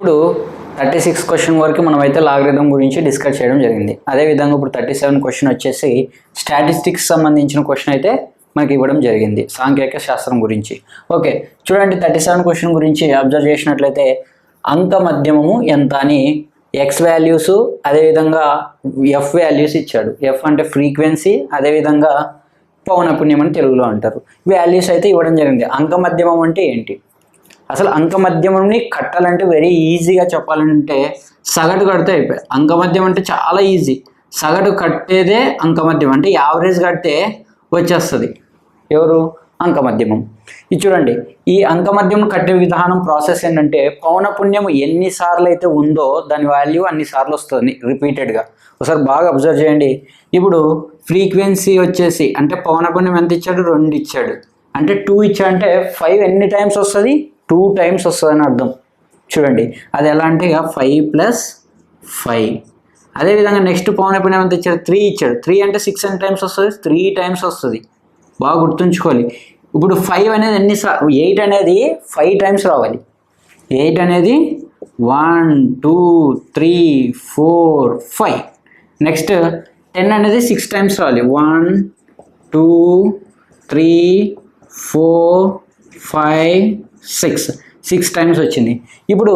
ఇప్పుడు 36 క్వశ్చన్ వరకు మనమైతే లాగరిథం గురించి డిస్కస్ చేయడం జరిగింది. అదేవిధంగా ఇప్పుడు 37 క్వశ్చన్ వచ్చేసి స్టాటిస్టిక్స్ సంబంధించిన క్వశ్చన్ అయితే మనకి ఇవ్వడం జరిగింది, సాంఖ్యక శాస్త్రం గురించి. ఓకే, చూడండి 37 క్వశ్చన్ గురించి అబ్జర్వ్ చేసినట్లయితే అంక మధ్యమము ఎంత అని ఎక్స్ వాల్యూస్ అదేవిధంగా ఎఫ్ వాల్యూస్ ఇచ్చాడు. ఎఫ్ అంటే ఫ్రీక్వెన్సీ, అదేవిధంగా పౌనపుణ్యం అని తెలుగులో అంటారు. వాల్యూస్ అయితే ఇవ్వడం జరిగింది. అంక మధ్యమం అంటే ఏంటి? అసలు అంక మధ్యమంని కట్టాలంటే వెరీ ఈజీగా చెప్పాలంటే సగటు కడితే అయిపోయాయి. అంక మధ్యం అంటే చాలా ఈజీ. సగటు కట్టేదే అంక మధ్యం, అంటే యావరేజ్ కడితే వచ్చేస్తుంది ఎవరు? అంక మధ్యమం. ఇది చూడండి, ఈ అంక మధ్యం కట్టే విధానం ప్రాసెస్ ఏంటంటే పౌనపుణ్యం ఎన్నిసార్లు అయితే ఉందో దాని వాల్యూ అన్నిసార్లు వస్తుంది రిపీటెడ్గా. ఒకసారి బాగా అబ్జర్వ్ చేయండి. ఇప్పుడు ఫ్రీక్వెన్సీ వచ్చేసి అంటే పౌనపుణ్యం ఎంత ఇచ్చాడు? 2 ఇచ్చాడు. అంటే 2 ఇచ్చాడంటే 5 ఎన్ని టైమ్స్ వస్తుంది? 2 టైమ్స్ వస్తుంది అని అర్థం. చూడండి అది ఎలా అంటే 5 + 5. అదేవిధంగా నెక్స్ట్ పౌనపుణ్యం ఎంత ఇచ్చాడు? 3 ఇచ్చాడు. 3 అంటే 6 ఎన్ని టైమ్స్ వస్తుంది? 3 టైమ్స్ వస్తుంది. బాగా గుర్తుంచుకోవాలి. ఇప్పుడు 5 అనేది 8 అనేది 5 టైమ్స్ రావాలి. 8 అనేది 1 2 3 4 5. నెక్స్ట్ 10 అనేది 6 టైమ్స్ రావాలి. 1 2 3 4 5 6 టైమ్స్ వచ్చింది. ఇప్పుడు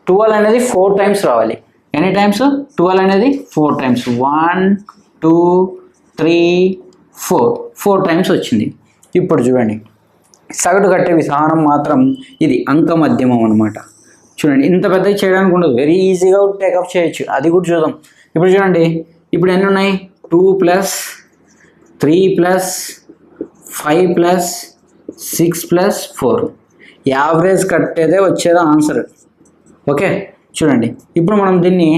12 అనేది 4 టైమ్స్ రావాలి. ఎన్ని టైమ్స్? 12 అనేది 4 టైమ్స్. 1 2 3 4 టైమ్స్ వచ్చింది. ఇప్పుడు చూడండి సగటు కట్టే విధానం మాత్రం ఇది అంక మధ్యమం అనమాట. చూడండి ఇంత పెద్దగా చేయడానికి ఉండదు, వెరీ ఈజీగా టేకప్ చేయొచ్చు. అది కూడా చూద్దాం. ఇప్పుడు చూడండి, ఇప్పుడు ఎన్ని ఉన్నాయి? 2 + 3 + 5 + 6 + 4. యావరేజ్ కట్టేదే వచ్చేది ఆన్సర్. ఓకే, చూడండి ఇప్పుడు మనం దీన్ని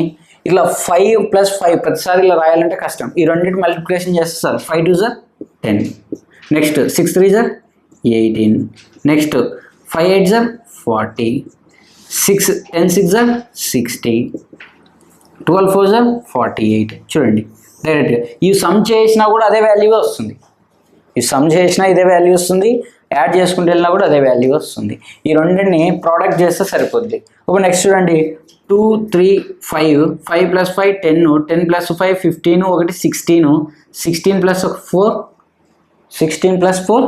ఇట్లా 5 + 5 ప్రతిసారి ఇలా రాయాలంటే కష్టం. ఈ రెండింటి మల్టిప్లికేషన్ చేస్తారు. 5 2 = 10, నెక్స్ట్ 6 3 = 18, నెక్స్ట్ 5 8 = 40, 10 6 = 60, 12 4 = 48. చూడండి డైరెక్ట్గా ఈ సమ్ చేసినా కూడా అదే వాల్యూ వస్తుంది. ఈ సమ్ చేసినా ఇదే వాల్యూ వస్తుంది, యాడ్ చేసుకుంటూ వెళ్ళినా కూడా అదే వాల్యూ వస్తుంది. ఈ రెండింటిని ప్రోడక్ట్ చేస్తే సరిపోద్ది. ఇప్పుడు నెక్స్ట్ చూడండి 2 3 5 5 + 5 10, 10 + 5 15, ఒకటి 16, 16 + 4 16 + 4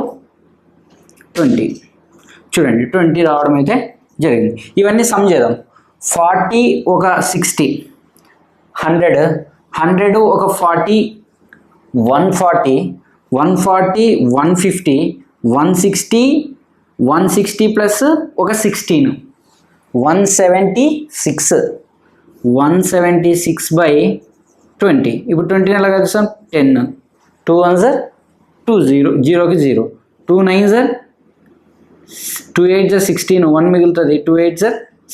20. చూడండి 20 రావడం అయితే జరిగింది. ఇవన్నీ సమ్ చేద్దాం. 40 ఒక 60, 100 ఒక 40, 140 140 150 160 160 ప్లస్ ఒక 16 176 176/20. ఇప్పుడు 20 ఎలా కలుస్తాం? 10 2 1 = 2 0 0కి 0 2 9 = 2 8 = 16, 1 మిగులుతుంది. 2 8 =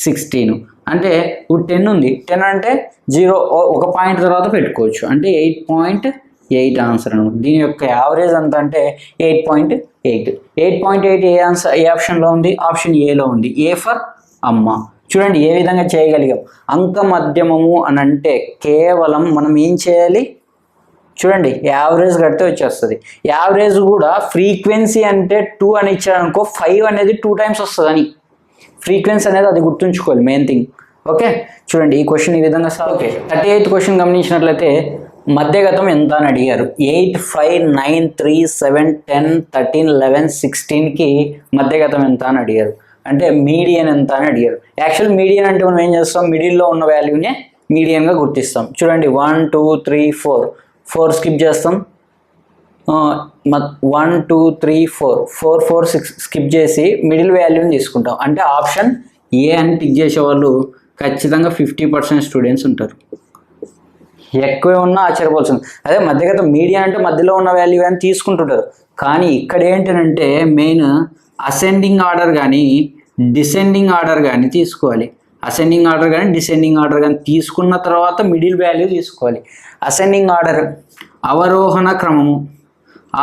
16. అంటే ఇప్పుడు 10 ఉంది. 10 అంటే 0 ఒక పాయింట్ తర్వాత పెట్టుకోవచ్చు. అంటే 8.8 ఆన్సర్ అనమాట. దీని యొక్క యావరేజ్ ఎంత అంటే 8.8. 8.8 ఏ ఆన్సర్? ఏ ఆప్షన్లో ఉంది? ఆప్షన్ ఏలో ఉంది. ఏ ఫర్ అమ్మ. చూడండి ఏ విధంగా చేయగలిగాం. అంక మధ్యమము అని అంటే కేవలం మనం ఏం చేయాలి? చూడండి యావరేజ్ కడితే వచ్చేస్తుంది. యావరేజ్ కూడా ఫ్రీక్వెన్సీ అంటే 2 అని ఇచ్చారనుకో, 5 అనేది 2 టైమ్స్ వస్తుందని ఫ్రీక్వెన్సీ అనేది అది గుర్తుంచుకోవాలి, మెయిన్ థింగ్. ఓకే, చూడండి ఈ క్వశ్చన్ ఈ విధంగా సాల్వ్. ఓకే, 38th క్వశ్చన్ గమనించినట్లయితే మధ్యగతం ఎంత అని అడిగారు. 8 5 9 3 7 10 13 11 16కి మధ్యగతం ఎంత అని అడిగారు. అంటే మీడియన్ ఎంత అని అడిగారు. యాక్చువల్ మీడియన్ అంటే మనం ఏం చేస్తాం? మిడిల్లో ఉన్న వాల్యూనే మీడియన్గా గుర్తిస్తాం. చూడండి 1 2 3 4 స్కిప్ చేస్తాం. 1 2 3 4 4 6 స్కిప్ చేసి మిడిల్ వాల్యూని తీసుకుంటాం. అంటే ఆప్షన్ ఏ అని టిక్ చేసే వాళ్ళు ఖచ్చితంగా 50% స్టూడెంట్స్ ఉంటారు. ఎక్కువే ఉన్నా ఆశ్చర్యపోతుంది. అదే మధ్యగతం మీడియన్ అంటే మధ్యలో ఉన్న వాల్యూ అని తీసుకుంటుంటారు. కానీ ఇక్కడ ఏంటంటే మెయిన్ అసెండింగ్ ఆర్డర్ కానీ డిసెండింగ్ ఆర్డర్ కానీ తీసుకోవాలి. అసెండింగ్ ఆర్డర్ కానీ డిసెండింగ్ ఆర్డర్ కానీ తీసుకున్న తర్వాత మిడిల్ వాల్యూ తీసుకోవాలి. అసెండింగ్ ఆర్డర్ అవరోహణ క్రమము,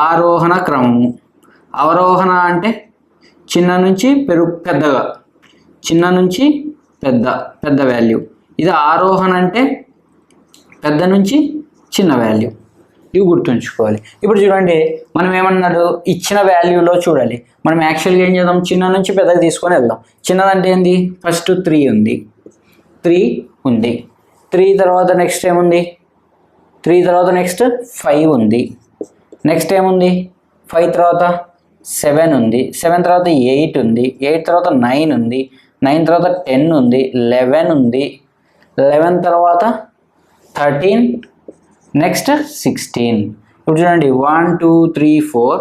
ఆరోహణ క్రమము. అవరోహణ అంటే చిన్న నుంచి పెద్దగా, చిన్న నుంచి పెద్ద వాల్యూ. ఇది ఆరోహణ అంటే పెద్ద నుంచి చిన్న వాల్యూ. ఇవి గుర్తుంచుకోవాలి. ఇప్పుడు చూడండి మనం ఏమన్నాడు? ఇచ్చిన వాల్యూలో చూడాలి. మనం యాక్చువల్గా ఏం చేద్దాం? చిన్న నుంచి పెద్దగా తీసుకొని వెళ్దాం. చిన్నదంటే ఏంది? ఫస్ట్ 3 ఉంది, 3 ఉంది. 3 తర్వాత నెక్స్ట్ ఏముంది? 3 తర్వాత నెక్స్ట్ 5 ఉంది. నెక్స్ట్ ఏముంది? 5 తర్వాత 7 ఉంది. 7 తర్వాత 8 ఉంది. 8 తర్వాత 9 ఉంది. 9 తర్వాత 10 ఉంది. 11 ఉంది. 11 తర్వాత 13, నెక్స్ట్ 16. ఇప్పుడు చూడండి 1 2 3 4,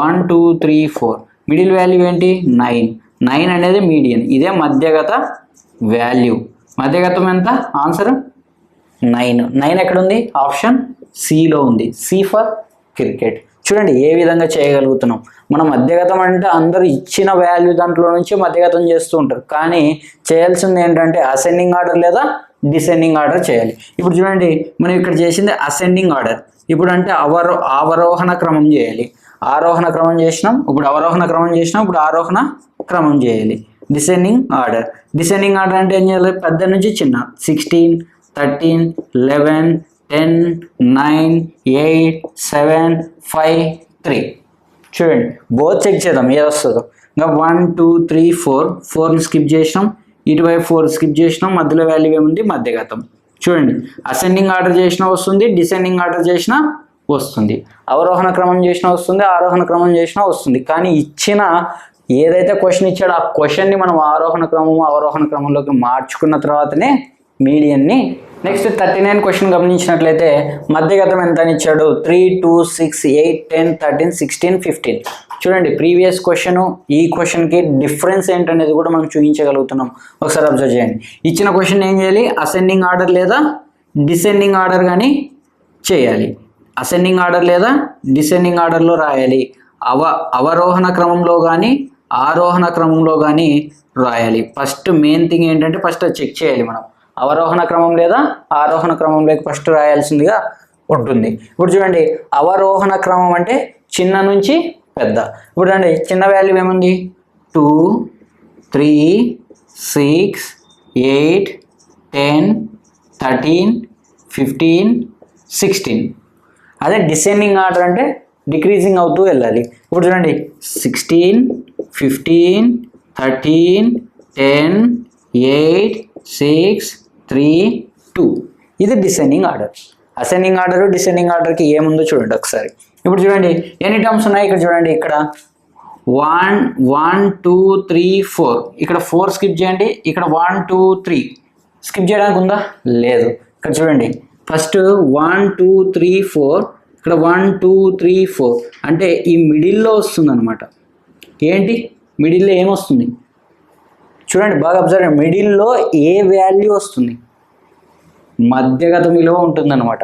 1 2 3 4, మిడిల్ వాల్యూ ఏంటి? 9. 9 అనేది మీడియన్, ఇదే మధ్యగత వాల్యూ. మధ్యగతం ఎంత? ఆన్సర్ 9. 9 ఎక్కడుంది? ఆప్షన్ సిలో ఉంది. C for cricket. చూడండి ఏ విధంగా చేయగలుగుతున్నాం. మనం మధ్యగతం అంటే అందరూ ఇచ్చిన వాల్యూ దాంట్లో నుంచి మధ్యగతం చేస్తూ ఉంటారు, కానీ చేయాల్సింది ఏంటంటే అసెండింగ్ ఆర్డర్ లేదా డిసెండింగ్ ఆర్డర్ చేయాలి. ఇప్పుడు చూడండి మనం ఇక్కడ చేసింది అసెండింగ్ ఆర్డర్. ఇప్పుడు అంటే అవరోహణ క్రమం చేయాలి. ఆరోహణ క్రమం చేసినాం, ఇప్పుడు అవరోహణ క్రమం చేసినాం, ఇప్పుడు ఆరోహణ క్రమం చేయాలి. Descending order. డిసెండింగ్ ఆర్డర్ అంటే ఏం చేయాలి? పెద్ద నుంచి చిన్న. 16, 13, 11, 10, 9, 8, 7, 5, 3. చూడండి బోత్ చెక్ చేద్దాం ఏది వస్తుందో. ఇంకా 1 2 3 4, 4ని స్కిప్ చేసినాం, ఇటువైపు 4 స్కిప్ చేసినాం, మధ్యలో వాల్యూ ఏముంది? మధ్యగతం. చూడండి అసెండింగ్ ఆర్డర్ చేసినా వస్తుంది, డిసెండింగ్ ఆర్డర్ చేసినా వస్తుంది, అవరోహణ క్రమం చేసినా వస్తుంది, ఆరోహణ క్రమం చేసినా వస్తుంది. కానీ ఇచ్చిన ఏదైతే క్వశ్చన్ ఇచ్చాడో ఆ క్వశ్చన్ని మనం ఆరోహణ క్రమము అవరోహణ క్రమంలోకి మార్చుకున్న తర్వాతనే మీడియన్ని. నెక్స్ట్ 39 క్వశ్చన్ గమనించినట్లయితే మధ్యగతం ఎంత అని ఇచ్చాడు? 3 2 6 8 10 13 16 15. చూడండి ప్రీవియస్ క్వశ్చన్ ఈ క్వశ్చన్కి డిఫరెన్స్ ఏంటనేది కూడా మనం చూపించగలుగుతున్నాం. ఒకసారి అబ్జర్వ్ చేయండి. ఇచ్చిన క్వశ్చన్ ఏం చేయాలి? అసెండింగ్ ఆర్డర్ లేదా డిసెండింగ్ ఆర్డర్ కానీ చేయాలి. అసెండింగ్ ఆర్డర్ లేదా డిసెండింగ్ ఆర్డర్లో రాయాలి. అవరోహణ క్రమంలో కానీ ఆరోహణ క్రమంలో కానీ రాయాలి. ఫస్ట్ మెయిన్ థింగ్ ఏంటంటే ఫస్ట్ చెక్ చేయాలి మనం. అవరోహణ క్రమం లేదా ఆరోహణ క్రమంలోకి ఫస్ట్ రాయాల్సిందిగా ఉంటుంది. ఇప్పుడు చూడండి అవరోహణ క్రమం అంటే చిన్న నుంచి పెద్ద. ఇప్పుడు చూడండి చిన్న వాల్యూ ఏముంది? 2 3 6 8 10 13 15 16. అదే డిసెండింగ్ ఆర్డర్ అంటే డిక్రీజింగ్ అవుతూ వెళ్ళాలి. ఇప్పుడు చూడండి 16 15 13 10 8 6 3 2. ఇది descending order. Ascending order descending ఆర్డర్కి ఏముందో చూడండి ఒకసారి. ఇప్పుడు చూడండి ఎన్ని టర్మ్స్ ఉన్నాయి ఇక్కడ? చూడండి ఇక్కడ 1 1 2 3 4, ఇక్కడ 4 స్కిప్ చేయండి. ఇక్కడ 1 2 3 స్కిప్ చేయడానికి ఉందా? లేదు. ఇక్కడ చూడండి ఫస్ట్ 1 2 3 4, ఇక్కడ 1 2 3 4 అంటే ఈ మిడిల్లో వస్తుంది అనమాట. ఏంటి మిడిల్లో ఏమొస్తుంది? చూడండి బాగా అబ్జర్వ్. మిడిల్లో ఏ వాల్యూ వస్తుంది? మధ్యగత విలువ ఉంటుంది అనమాట.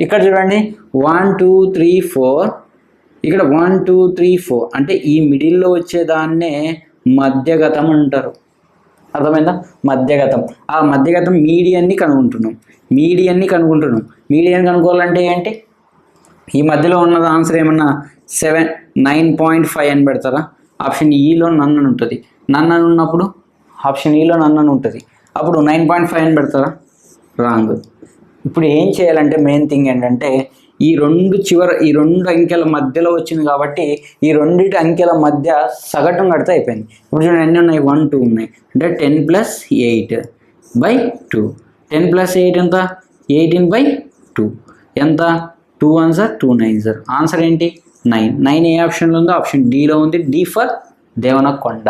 ఇక్కడ చూడండి 1 2 3 4, ఇక్కడ 1 2 3 4 అంటే ఈ మిడిల్లో వచ్చేదాన్నే మధ్యగతం అంటారు. అర్థమైందా? మధ్యగతం. ఆ మధ్యగతం మీడియన్ని కనుగొంటున్నాం. మీడియన్ కనుక్కోవాలంటే ఏంటి? ఈ మధ్యలో ఉన్నది ఆన్సర్ ఏమన్నా 9.5 అని పెడతారా? ఆప్షన్ ఈలో నన్ను అని ఉంటుంది. నన్ను అని ఉన్నప్పుడు ఆప్షన్ ఈలో నన్ను అని ఉంటుంది. అప్పుడు 9.5 అని పెడతారా? రాంగ్. ఇప్పుడు ఏం చేయాలంటే మెయిన్ థింగ్ ఏంటంటే ఈ రెండు అంకెల మధ్యలో వచ్చింది కాబట్టి ఈ రెండింటి అంకెల మధ్య సగటును కడితే అయిపోయింది. ఇప్పుడు చూడండి ఎన్ని ఉన్నాయి? 1 2 ఉన్నాయి. అంటే 10 + 8/2. 10 + 8 ఎంత? 18/2. ఎంత? 2 1s 2 9s. ఆన్సర్ ఏంటి? 9. 9 ఏ ఆప్షన్లో ఉందో? ఆప్షన్ డిలో ఉంది. D for Devanakonda.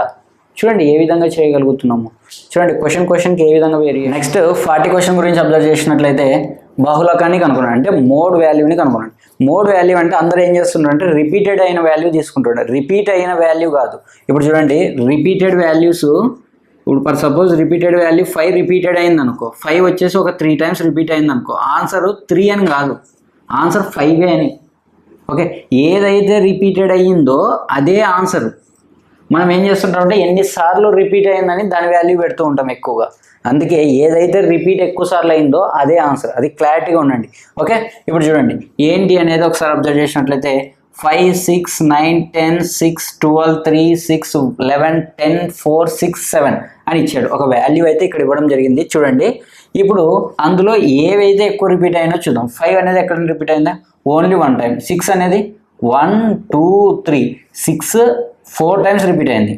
చూడండి ఏ విధంగా చేయగలుగుతున్నాము. చూడండి క్వశ్చన్కి ఏ విధంగా వేరి. నెక్స్ట్ 40 క్వశ్చన్ గురించి అబ్జర్వ్ చేసినట్లయితే బహుళకాన్ని కనుక్కున్నాడు, అంటే మోడ్ వాల్యూని కనుక్కున్నాడు. మోడ్ వాల్యూ అంటే అందరూ ఏం చేస్తున్నారు అంటే రిపీటెడ్ అయిన వాల్యూ తీసుకుంటున్నారు. రిపీట్ అయిన వాల్యూ కాదు. ఇప్పుడు చూడండి రిపీటెడ్ వాల్యూస్, ఇప్పుడు for suppose repeated value 5 repeated అయింది అనుకో, 5 వచ్చేసి ఒక 3 టైమ్స్ రిపీట్ అయింది అనుకో, ఆన్సర్ 3 అని కాదు, ఆన్సర్ 5 అని. ఓకే, ఏదైతే రిపీటెడ్ అయ్యిందో అదే ఆన్సర్. మనం ఏం చేస్తుంటాం అంటే ఎన్నిసార్లు రిపీట్ అయిందని దాని వాల్యూ పెడుతూ ఉంటాం ఎక్కువగా. అందుకే ఏదైతే రిపీట్ ఎక్కువ సార్లు అయిందో అదే ఆన్సర్. అది క్లారిటీగా ఉండండి. ఓకే, ఇప్పుడు చూడండి ఏంటి అనేది ఒకసారి అబ్జర్వ్ చేసినట్లయితే 5 6 9 10 6 12 3 6 11 10 4 6 7 అని ఇచ్చాడు. ఒక వాల్యూ అయితే ఇక్కడ ఇవ్వడం జరిగింది. చూడండి ఇప్పుడు అందులో ఏవైతే ఎక్కువ రిపీట్ అయినా చూద్దాం. 5 అనేది ఎక్కడ రిపీట్ అయిందా? Only 1 time. 6 అనేది 1 2 3 6 4 టైమ్స్ రిపీట్ అయింది.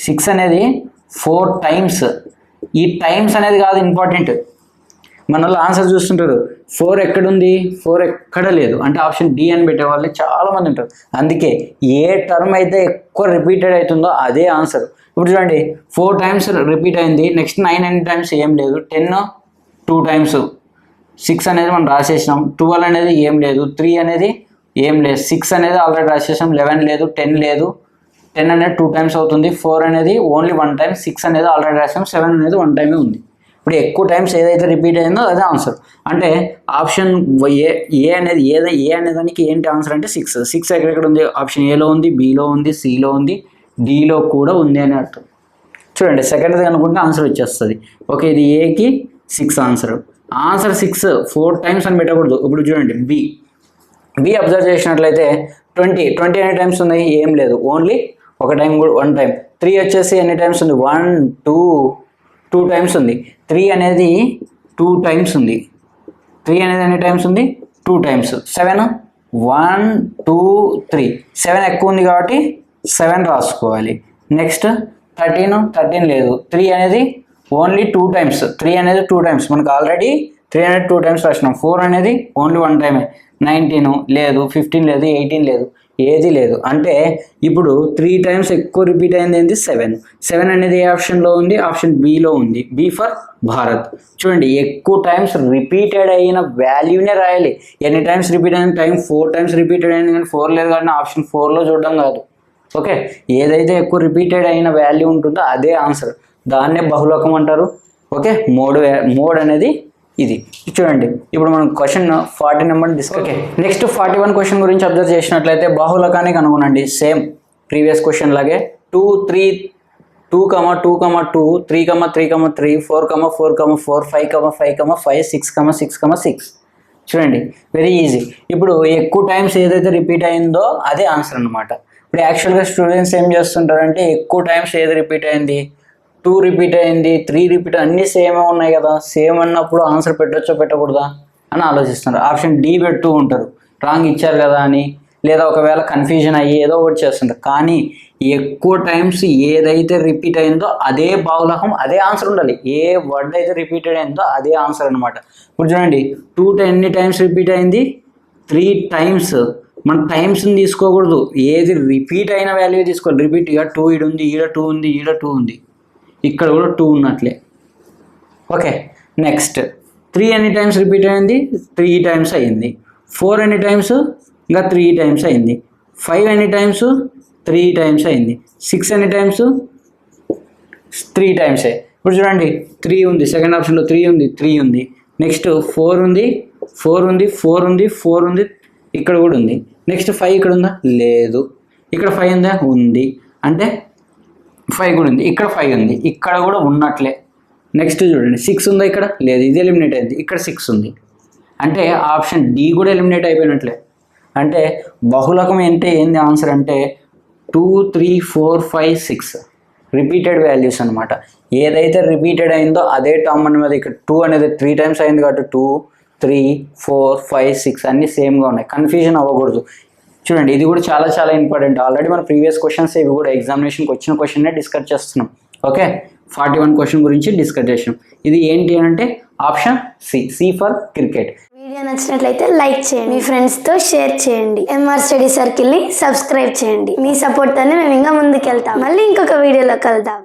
6 అనేది 4 టైమ్స్. ఈ టైమ్స్ అనేది కాదు ఇంపార్టెంట్. మన వాళ్ళు ఆన్సర్ చూస్తుంటారు 4 ఎక్కడుంది, 4 ఎక్కడ లేదు అంటే ఆప్షన్ డి అని పెట్టే వాళ్ళు చాలా మంది ఉంటారు. అందుకే ఏ టర్మ్ అయితే ఎక్కువ రిపీటెడ్ అవుతుందో అదే ఆన్సర్. ఇప్పుడు చూడండి 4 టైమ్స్ రిపీట్ అయింది, నెక్స్ట్ 9 అనే టైమ్స్ ఏం లేదు, 10 2 టైమ్స్, 6 అనేది మనం రాసేసినాం, 12 అనేది ఏం లేదు, 3 అనేది ఏం లేదు, 6 అనేది ఆల్రెడీ రాసేసాం, 11 లేదు, 10 లేదు, 10 అనేది 2 టైమ్స్ అవుతుంది, 4 అనేది ఓన్లీ 1 టైం, 6 అనేది ఆల్రెడీ రాసాం, 7 అనేది 1 టైమే ఉంది. ఇప్పుడు ఎక్కువ టైమ్స్ ఏదైతే రిపీట్ అయిందో అదే ఆన్సర్. అంటే ఆప్షన్ ఏ అనేది ఏ అనే దానికి ఏంటి ఆన్సర్ అంటే 6 ఎక్కడెక్కడ ఉంది, ఆప్షన్ ఏలో ఉంది, బిలో ఉంది, సిలో ఉంది, డిలో కూడా ఉంది అని అర్థం. చూడండి సెకండ్ది అనుకుంటే ఆన్సర్ వచ్చేస్తుంది. ఓకే ఇది ఏకి 6 ఆన్సర్. 6 4 టైమ్స్ అని పెట్టకూడదు. ఇప్పుడు చూడండి బి అబ్జర్వ్ చేసినట్లయితే 20 ఎన్ని టైమ్స్ ఉన్నాయి, ఏం లేదు, ఓన్లీ ఒక టైం కూడా 1 టైం. 3 వచ్చేసి ఎన్ని టైమ్స్ ఉంది, 1 2 టైమ్స్ ఉంది. 3 అనేది 2 టైమ్స్ ఉంది. 3 అనేది ఎన్ని టైమ్స్ ఉంది, 2 టైమ్స్. 7 1 2 3 7 ఎక్కువ ఉంది కాబట్టి 7 రాసుకోవాలి. నెక్స్ట్ 13 లేదు, 3 అనేది ఓన్లీ 2 టైమ్స్, 3 అనేది 2 టైమ్స్, మనకు ఆల్రెడీ 3 అనేది 2 టైమ్స్ రాసినాం. 4 అనేది ఓన్లీ 1 టైమే. 19 లేదు, 15 లేదు, 18 లేదు, ఏది లేదు. అంటే ఇప్పుడు 3 టైమ్స్ ఎక్కువ రిపీట్ అయింది ఏంటి, 7 అనేది ఏ ఆప్షన్లో ఉంది, ఆప్షన్ బిలో ఉంది, బి ఫర్ భారత్. చూడండి ఎక్కువ టైమ్స్ రిపీటెడ్ అయిన వాల్యూనే రాయాలి. ఎన్ని టైమ్స్ రిపీట్ అయిన టైం 4 టైమ్స్ రిపీటెడ్ అయింది కానీ 4 లేదు కానీ ఆప్షన్ 4లో చూడడం కాదు. ఓకే ఏదైతే ఎక్కువ రిపీటెడ్ అయిన వాల్యూ ఉంటుందో అదే ఆన్సర్, దాన్నే బహుళకం అంటారు. ఓకే మోడ్ అనేది ఇది. చూడండి ఇప్పుడు మనం question 40 number discuss. Okay next 41 question గురించి అబ్జర్వ్ చేసినట్లయితే బాహుళకాన్ని కనుగొనండి. సేమ్ ప్రీవియస్ క్వశ్చన్ లాగే 2 3 2, 2, 2, 3, 3, 3, 4, 4, 4, 5, 5, 5, 6, 6, 6. చూడండి వెరీ ఈజీ. ఇప్పుడు ఎక్కువ టైమ్స్ ఏదైతే రిపీట్ అయిందో అదే ఆన్సర్ అనమాట. ఇప్పుడు యాక్చువల్గా స్టూడెంట్స్ ఏం చేస్తుంటారంటే ఎక్కువ టైమ్స్ ఏది రిపీట్ అయింది, 2 రిపీట్ అయింది, 3 రిపీట్, అన్నీ సేమే ఉన్నాయి కదా, సేమ్ అన్నప్పుడు ఆన్సర్ పెట్టొచ్చో పెట్టకూడదా అని ఆలోచిస్తున్నారు. ఆప్షన్ డి పెడుతూ ఉంటారు, రాంగ్ ఇచ్చారు కదా అని, లేదా ఒకవేళ కన్ఫ్యూజన్ అయ్యి ఏదో ఒకటి చేస్తుంటారు. కానీ ఎక్కువ టైమ్స్ ఏదైతే రిపీట్ అయిందో అదే బాహుళకం, అదే ఆన్సర్ ఉండాలి. ఏ వర్డ్ అయితే రిపీటెడ్ అయిందో అదే ఆన్సర్ అనమాట. ఇప్పుడు చూడండి 2 ఎన్ని టైమ్స్ రిపీట్ అయింది, 3 టైమ్స్. మన టైమ్స్ని తీసుకోకూడదు, ఏది రిపీట్ అయిన వాల్యూ తీసుకోవాలి. రిపీట్ ఇక 2 ఈడ ఉంది, ఈడ 2 ఉంది, ఈడ 2 ఉంది, ఇక్కడ కూడా 2 ఉన్నట్లే. ఓకే నెక్స్ట్ 3 ఎన్ని టైమ్స్ రిపీట్ అయింది, 3 టైమ్స్ అయ్యింది. 4 ఎన్ని టైమ్స్, ఇంకా 3 టైమ్స్ అయింది. 5 ఎన్ని టైమ్స్, 3 టైమ్స్ అయింది. 6 ఎన్ని టైమ్స్, 3 టైమ్సే. ఇప్పుడు చూడండి 3 ఉంది, సెకండ్ ఆప్షన్లో 3 ఉంది, 3 ఉంది. నెక్స్ట్ 4 ఉంది, 4 ఉంది, 4 ఉంది, 4 ఉంది, ఇక్కడ కూడా ఉంది. నెక్స్ట్ 5 ఇక్కడ ఉందా, లేదు. ఇక్కడ 5 ఉందా, ఉంది. అంటే 5 కూడా ఉంది, ఇక్కడ 5 ఉంది, ఇక్కడ కూడా ఉన్నట్లే. నెక్స్ట్ చూడండి 6 ఉందా, ఇక్కడ లేదు, ఇది ఎలిమినేట్ అయింది, ఇక్కడ 6 ఉంది. అంటే ఆప్షన్ డి కూడా ఎలిమినేట్ అయిపోయినట్లే. అంటే బహుళకం ఏంది ఆన్సర్ అంటే 2 3 4 5 6 రిపీటెడ్ వాల్యూస్ అనమాట. ఏదైతే రిపీటెడ్ అయిందో అదే టర్మ్ అనేది. ఇక్కడ 2 అనేది 3 టైమ్స్ అయింది కాబట్టి 2 3 4 5 6 అన్నీ సేమ్గా ఉన్నాయి, కన్ఫ్యూజన్ అవ్వకూడదు. చూడండి ఇది కూడా చాలా చాలా ఇంపార్టెంట్. ఆల్రెడీ మన ప్రీవియస్ క్వశ్చన్స్ ఇవి కూడా ఎగ్జామినేషన్కి వచ్చిన క్వశ్చన్నే డిస్కస్ చేస్తున్నాం. ఓకే 41 క్వశ్చన్ గురించి డిస్కస్ చేసాం. ఇది ఏంటి అంటే option C for cricket. Video నచ్చినట్లయితే లైక్ చేయండి, మీ ఫ్రెండ్స్తో షేర్ చేయండి, ఎంఆర్ స్టడీ సర్కిల్ని సబ్స్క్రైబ్ చేయండి. మీ సపోర్ట్తోనే మేము ఇంకా ముందుకెళ్తాం. మళ్ళీ ఇంకొక వీడియోలో కలుద్దాం.